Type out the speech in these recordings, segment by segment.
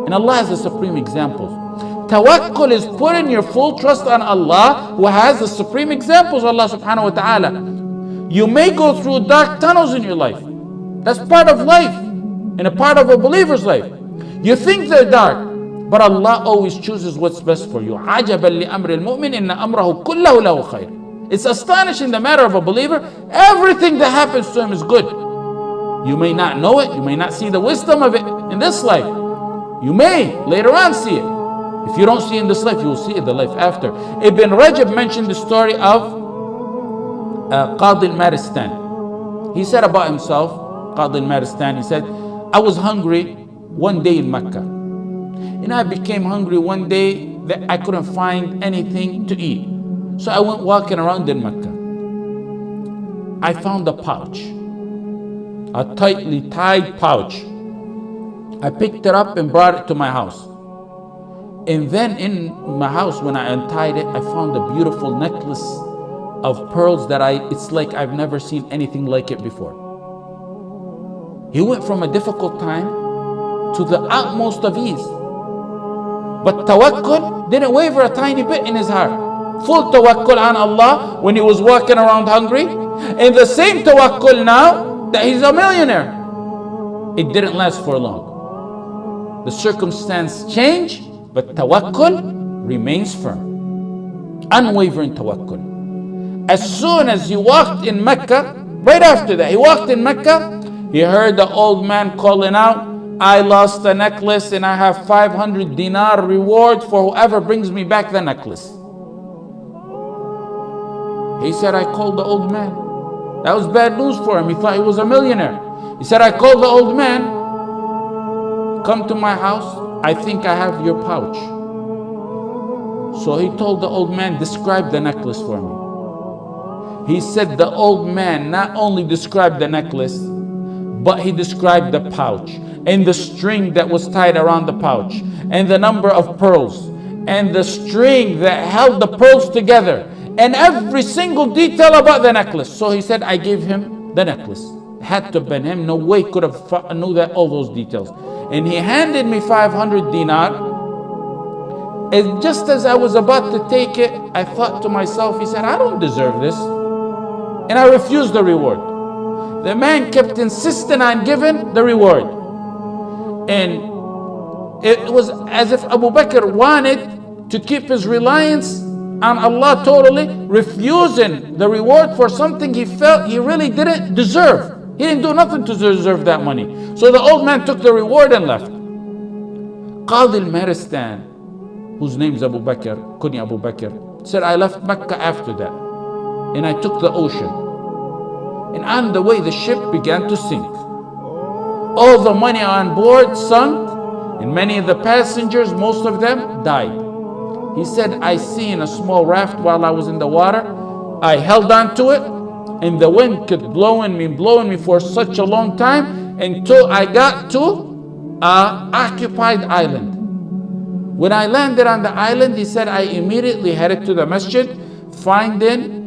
And Allah has the supreme examples. Tawakkul is putting your full trust on Allah, who has the supreme examples, Allah subhanahu wa ta'ala. You may go through dark tunnels in your life. That's part of life and a part of a believer's life. You think they're dark, but Allah always chooses what's best for you. عَجَبًا لِأَمْرِ الْمُؤْمِنِ إِنَّ أَمْرَهُ كُلَّهُ لَهُ خَيْرٌ. It's astonishing the matter of a believer. Everything that happens to him is good. You may not know it. You may not see the wisdom of it in this life. You may later on see it. If you don't see it in this life, you will see it in the life after. Ibn Rajab mentioned the story of Qadi al-Maristan. He said about himself, Qadi al-Maristan, he said, I was hungry one day in Mecca. And I became hungry one day that I couldn't find anything to eat. So I went walking around in Mecca. I found a pouch, a tightly tied pouch. I picked it up and brought it to my house. And then in my house, when I untied it, I found a beautiful necklace of pearls that it's like I've never seen anything like it before. He went from a difficult time to the utmost of ease. But tawakkul didn't waver a tiny bit in his heart. Full tawakkul on Allah when he was walking around hungry. And the same tawakkul now that he's a millionaire. It didn't last for long. The circumstance changed, but tawakkul remains firm. Unwavering tawakkul. As soon as he walked in Mecca, right after that, he walked in Mecca, he heard the old man calling out, I lost the necklace and I have 500 dinar reward for whoever brings me back the necklace. He said, I called the old man. That was bad news for him. He thought he was a millionaire. He said, I called the old man. Come to my house. I think I have your pouch. So he told the old man, describe the necklace for me. He said the old man not only described the necklace, but he described the pouch and the string that was tied around the pouch and the number of pearls and the string that held the pearls together and every single detail about the necklace. So he said, I gave him the necklace. It had to have been him. No way could have knew that all those details. And he handed me 500 dinar. And just as I was about to take it, I thought to myself, he said, I don't deserve this. And I refused the reward. The man kept insisting on giving the reward. And it was as if Abu Bakr wanted to keep his reliance on Allah totally, refusing the reward for something he felt he really didn't deserve. He didn't do nothing to deserve that money. So the old man took the reward and left. Qadi al-Maristan, whose name is Abu Bakr, Kunya Abu Bakr, said, I left Mecca after that. And I took the ocean. And on the way, the ship began to sink. All the money on board sunk, and many of the passengers, most of them, died. He said, I seen a small raft while I was in the water. I held on to it, and the wind kept blowing me for such a long time until I got to an occupied island. When I landed on the island, he said, I immediately headed to the masjid, finding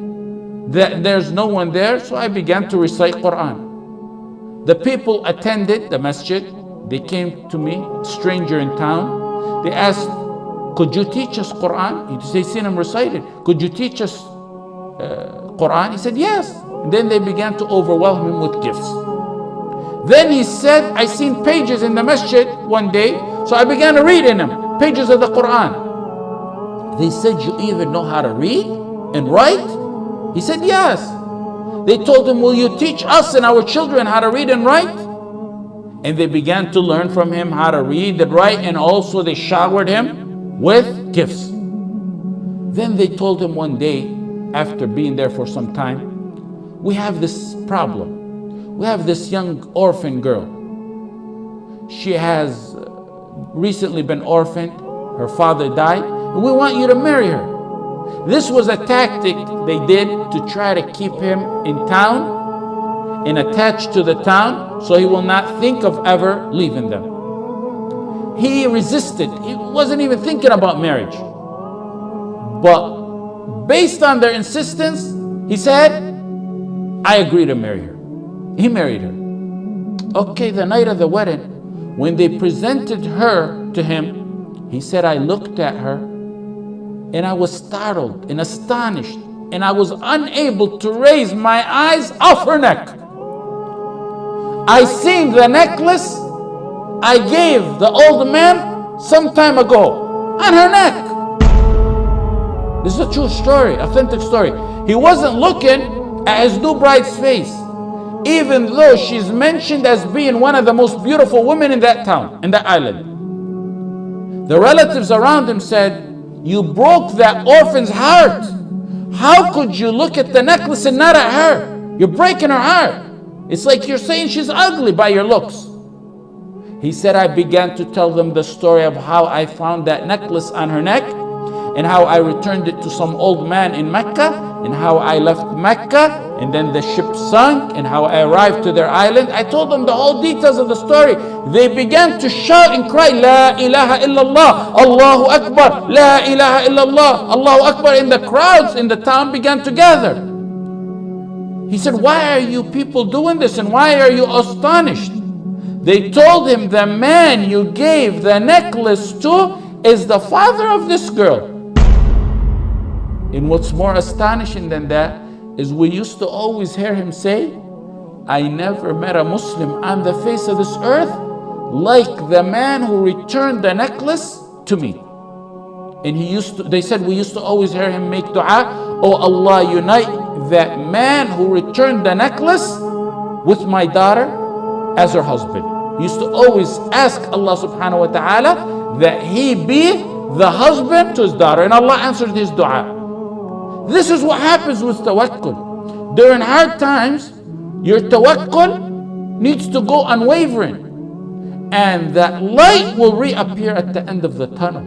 that there's no one there, so I began to recite Quran. The people attended the masjid. They came to me, stranger in town. They asked, could you teach us Quran? They seen him recited. Could you teach us Quran? He said, yes. And then they began to overwhelm him with gifts. Then he said, I seen pages in the masjid one day, so I began to read in them, pages of the Quran. They said, you even know how to read and write? He said, yes. They told him, will you teach us and our children how to read and write? And they began to learn from him how to read and write, and also they showered him with gifts. Then they told him one day, after being there for some time, we have this problem. We have this young orphan girl. She has recently been orphaned. Her father died, and we want you to marry her. This was a tactic they did to try to keep him in town and attached to the town so he will not think of ever leaving them. He resisted. He wasn't even thinking about marriage. But based on their insistence, he said, I agree to marry her. He married her. Okay, the night of the wedding, When they presented her to him, he said, I looked at her and I was startled and astonished, and I was unable to raise my eyes off her neck. I seen the necklace I gave the old man some time ago on her neck. This is a true story, authentic story. He wasn't looking at his new bride's face, even though she's mentioned as being one of the most beautiful women in that town, in that island. The relatives around him said, you broke that orphan's heart. How could you look at the necklace and not at her? You're breaking her heart. It's like you're saying she's ugly by your looks. He said, I began to tell them the story of how I found that necklace on her neck, and how I returned it to some old man in Mecca, and how I left Mecca, and then the ship sunk, and how I arrived to their island. I told them the whole details of the story. They began to shout and cry, La ilaha illallah, Allahu Akbar, La ilaha illallah, Allahu Akbar. And the crowds in the town began to gather. He said, why are you people doing this, and why are you astonished? They told him, the man you gave the necklace to is the father of this girl. And what's more astonishing than that is we used to always hear him say, I never met a Muslim on the face of this earth like the man who returned the necklace to me. And they said we used to always hear him make dua, oh Allah, unite that man who returned the necklace with my daughter as her husband. He used to always ask Allah subhanahu wa ta'ala that he be the husband to his daughter, and Allah answered his dua. This is what happens with tawakkul. During hard times, your tawakkul needs to go unwavering, and that light will reappear at the end of the tunnel.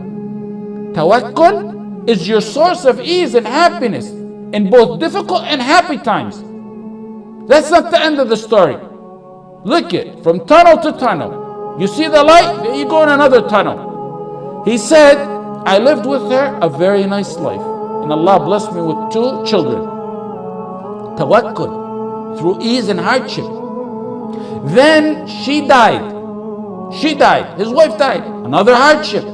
Tawakkul is your source of ease and happiness in both difficult and happy times. That's not the end of the story. Look it, from tunnel to tunnel. You see the light, then you go in another tunnel. He said, I lived with her a very nice life, and Allah blessed me with 2 children. Tawakkul, through ease and hardship. Then she died. His wife died. Another hardship.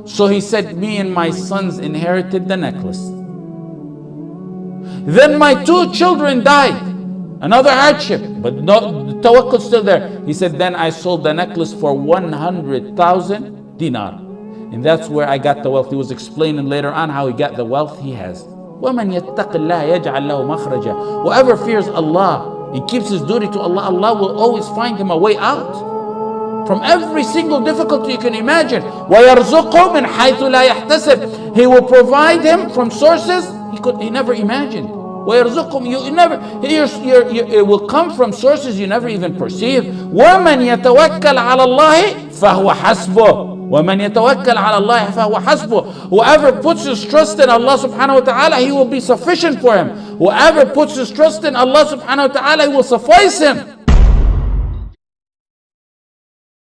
So he said, me and my sons inherited the necklace. Then my 2 children died. Another hardship, but no, the tawakkul's still there. He said, then I sold the necklace for 100,000 dinar. And that's where I got the wealth. He was explaining later on how he got the wealth he has. وَمَنْ يَتَّقِ اللَّهَ يَجْعَلْ لَهُ مَخْرَجًا. Whoever fears Allah and keeps his duty to Allah, Allah will always find him a way out from every single difficulty you can imagine. وَيَرْزُقْهُ مِنْ حَيْثُ لَا يَحْتَسِبْ. He will provide him from sources he never imagined. It will come from sources you never even perceive. وَمَنْ يَتَوَكَّلْ عَلَى اللَّهِ فَهُوَ حَسْبُهُ. وَمَنْ يَتَوَكَّلْ عَلَى اللَّهِ فَهُوَ حَسْبُهُ. Whoever puts his trust in Allah subhanahu wa ta'ala, he will be sufficient for him. Whoever puts his trust in Allah subhanahu wa ta'ala, he will suffice him.